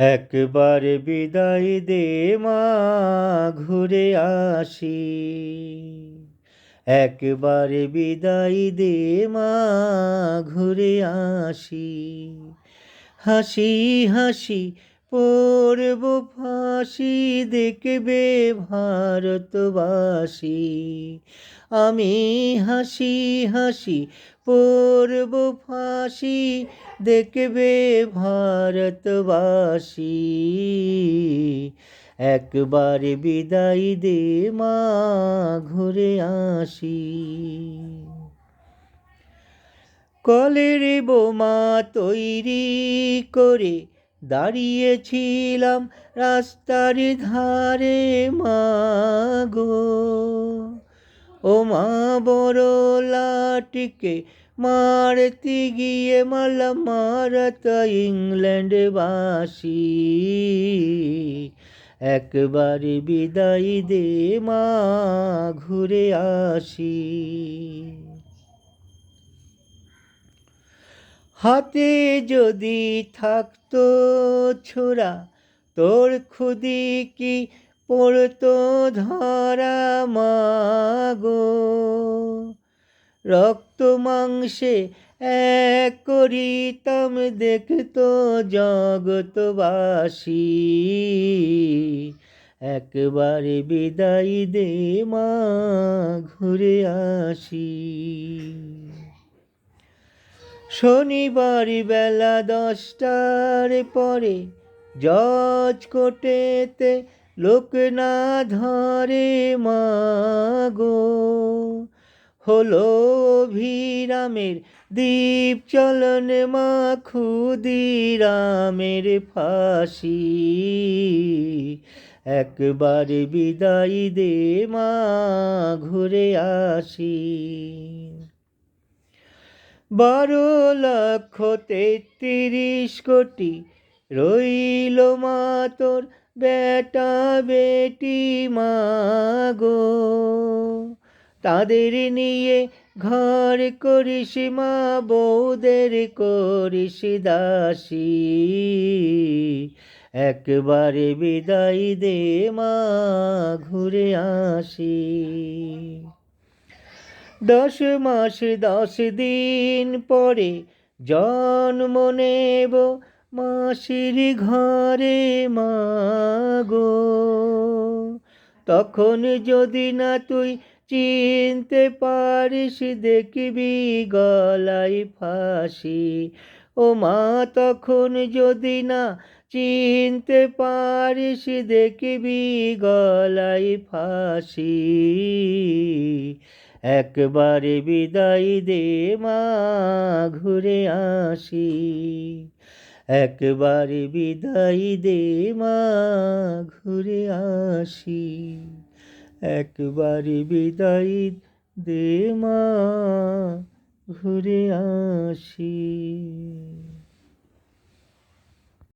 একবার বিদায় দে মা, ঘুরে আসি। একবার বিদায় দে মা, ঘুরে আসি। হাসি হাসি পড়ব ফাঁসি, দেখবে ভারতবাসী। আমি হাসি হাসি পড়ব ফাঁসি, দেখবে ভারতবাসী। একবার বিদায় দে মা, ঘুরে আসি। কলের বোমা তৈরি করে দাঁড়িয়েছিলাম রাস্তার ধারে মা গো। ও মা বড় লাটকে মারতে গিয়ে মালা মারত ইংল্যান্ডবাসী। একবার বিদায় দে মা, ঘুরে আসি। হাতে যদি থাকতো ছোরা, তোর খুদি কি পড়তো ধরা মা গো। রক্ত মাংসে এক করিতাম, দেখতো জগতবাসী। একবার বিদায় দে মা, ঘুরে আসি। শনিবার বেলা 10টার পরে জজ কোর্টেতে লোক না ধরে মা গো। হলো অভিরামের দ্বীপ চলন মা, ক্ষুদিরামের ফাঁসি। একবার বিদায় দে মা, ঘুরে আসি। 12,33,000,000 রইল মা তোর বেটা বেটি মা গো। তাদের নিয়ে ঘর করিস মা, বউদের করিস দাসী। একবার বিদায় দে মা, ঘুরে আসি। 10 মাস 10 দিন পরে জন্ম নেব মাসির ঘরে মা গো। তখন যদি না তুই চিনতে পারিস, দেখবি গলায় ফাঁসি। ও মা তখন যদি না চিনতে পারিস, দেখবি গলায় ফাঁসি। একবার বিদায় দে মা, ঘুরে আসি। একবার বিদায় দে মা, ঘুরে আসি। একবার বিদায় দে মা, ঘুরে আসি।